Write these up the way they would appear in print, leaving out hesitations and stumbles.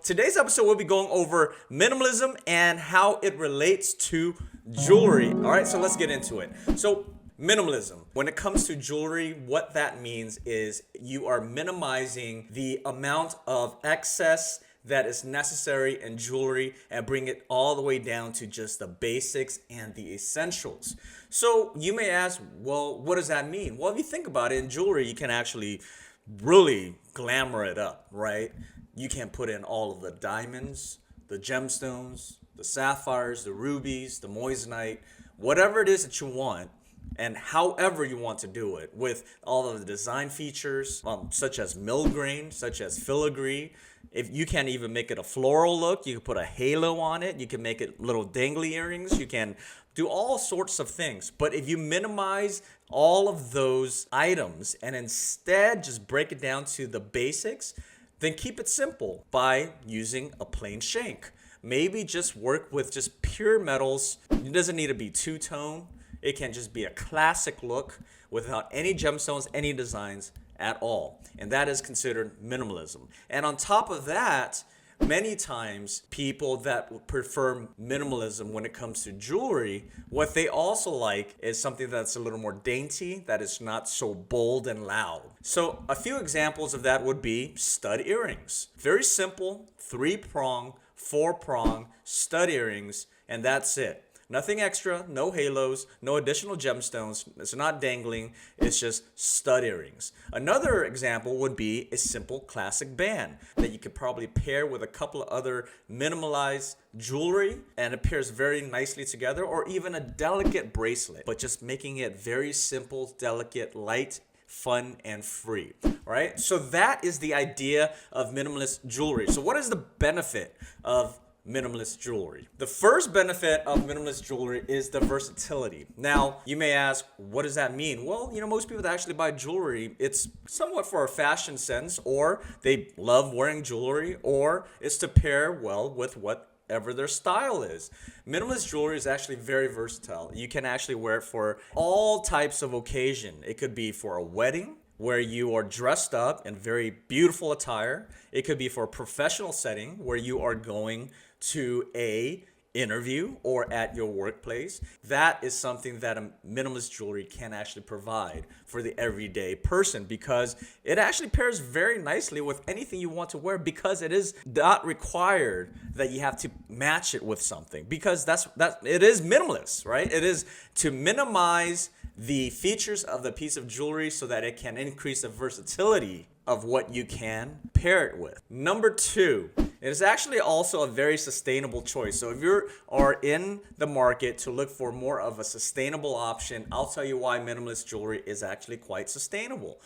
today's episode we'll be going over minimalism and how it relates to jewelry. All right, so let's get into it. So minimalism, when it comes to jewelry, what that means is you are minimizing the amount of excess that is necessary in jewelry and bring it all the way down to just the basics and the essentials. So you may ask, well, what does that mean? Well, if you think about it, in jewelry, you can actually really glamour it up, right? You can put in all of the diamonds, the gemstones, the sapphires, the rubies, the moissanite, whatever it is that you want, and however you want to do it, with all of the design features, such as milgrain, such as filigree. If you can even make it a floral look, you can put a halo on it, you can make it little dangly earrings, you can do all sorts of things. But if you minimize all of those items and instead just break it down to the basics, then keep it simple by using a plain shank. Maybe just work with just pure metals. It doesn't need to be two-tone. It can just be a classic look without any gemstones, any designs at all. And that is considered minimalism. And on top of that, many times people that prefer minimalism when it comes to jewelry, what they also like is something that's a little more dainty, that is not so bold and loud. So a few examples of that would be stud earrings. Very simple, 3-prong, 4-prong stud earrings, and that's it. Nothing extra, no halos, no additional gemstones. It's not dangling, it's just stud earrings. Another example would be a simple classic band that you could probably pair with a couple of other minimalized jewelry, and it pairs very nicely together, or even a delicate bracelet, but just making it very simple, delicate, light, fun, and free. Right? So that is the idea of minimalist jewelry. So what is the benefit of minimalist jewelry? The first benefit of minimalist jewelry is the versatility. Now, you may ask, what does that mean? Well, most people that actually buy jewelry, it's somewhat for a fashion sense, or they love wearing jewelry, or it's to pair well with whatever their style is. Minimalist jewelry is actually very versatile. You can actually wear it for all types of occasion. It could be for a wedding, where you are dressed up in very beautiful attire. It could be for a professional setting where you are going to a interview or at your workplace. That is something that a minimalist jewelry can actually provide for the everyday person, because it actually pairs very nicely with anything you want to wear, because it is not required that you have to match it with something, because it is minimalist, right? It is to minimize the features of the piece of jewelry so that it can increase the versatility of what you can pair it with. Number 2, it is actually also a very sustainable choice. So if you are in the market to look for more of a sustainable option, I'll tell you why minimalist jewelry is actually quite sustainable.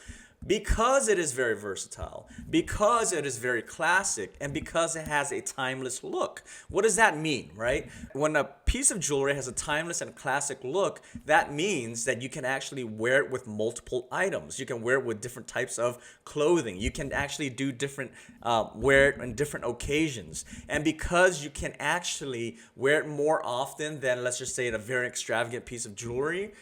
Because it is very versatile, because it is very classic, and because it has a timeless look. What does that mean, right? When a piece of jewelry has a timeless and classic look, that means that you can actually wear it with multiple items. You can wear it with different types of clothing. You can actually do wear it on different occasions. And because you can actually wear it more often than, let's just say, a very extravagant piece of jewelry,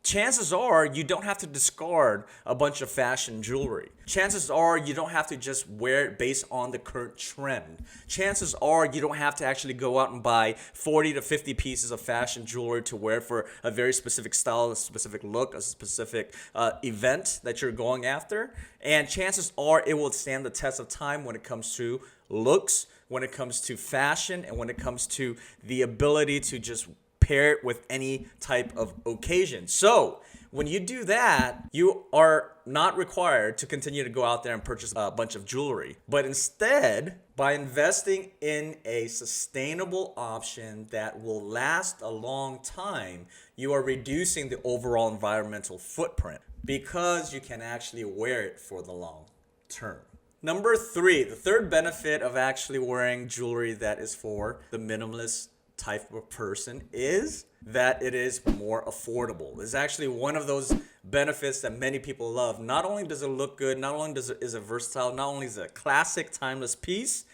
chances are you don't have to discard a bunch of fashion jewelry. Chances are you don't have to just wear it based on the current trend. Chances are you don't have to actually go out and buy 40 to 50 pieces of fashion jewelry to wear for a very specific style, a specific look, a specific event that you're going after. And chances are it will stand the test of time when it comes to looks, when it comes to fashion, and when it comes to the ability to just pair it with any type of occasion. So when you do that, you are not required to continue to go out there and purchase a bunch of jewelry. But instead, by investing in a sustainable option that will last a long time, you are reducing the overall environmental footprint, because you can actually wear it for the long term. Number 3, the third benefit of actually wearing jewelry that is for the minimalist type of person is that it is more affordable. It's actually one of those benefits that many people love. Not only does it look good, not only is it versatile, not only is it a classic, timeless piece,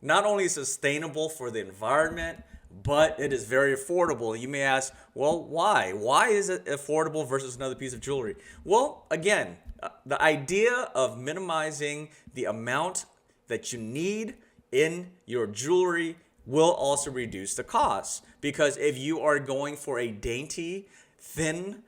not only is it sustainable for the environment, but it is very affordable. You may ask, well, why? Why is it affordable versus another piece of jewelry? Well, again, the idea of minimizing the amount that you need in your jewelry will also reduce the cost. Because if you are going for a dainty, thin,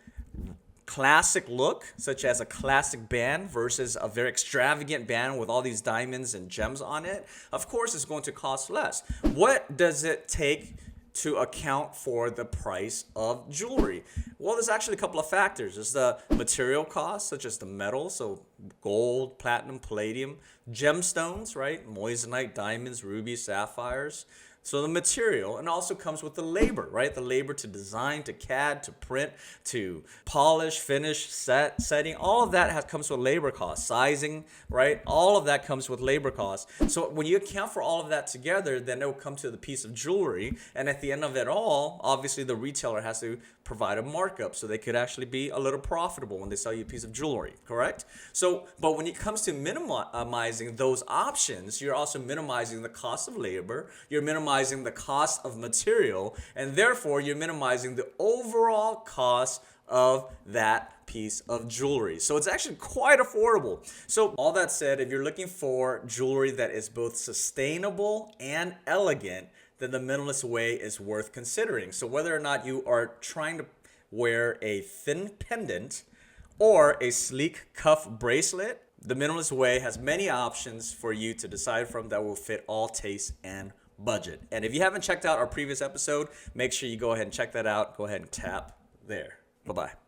classic look, such as a classic band versus a very extravagant band with all these diamonds and gems on it, of course it's going to cost less. What does it take to account for the price of jewelry? Well, there's actually a couple of factors. There's the material costs, such as the metal, so gold, platinum, palladium, gemstones, right? Moissanite, diamonds, rubies, sapphires. So the material, and also comes with the labor, right? The labor to design, to CAD, to print, to polish, finish, setting, all of that comes with labor costs. Sizing, right? All of that comes with labor costs. So when you account for all of that together, then it will come to the piece of jewelry. And at the end of it all, obviously the retailer has to provide a markup so they could actually be a little profitable when they sell you a piece of jewelry, correct? So, but when it comes to minimizing those options, you're also minimizing the cost of labor, you're minimizing the cost of material, and therefore you're minimizing the overall cost of that piece of jewelry. So it's actually quite affordable. So all that said, if you're looking for jewelry that is both sustainable and elegant, then the minimalist way is worth considering. So whether or not you are trying to wear a thin pendant or a sleek cuff bracelet, the minimalist way has many options for you to decide from that will fit all tastes and budget. And if you haven't checked out our previous episode, make sure you go ahead and check that out. Go ahead and tap there. Bye-bye.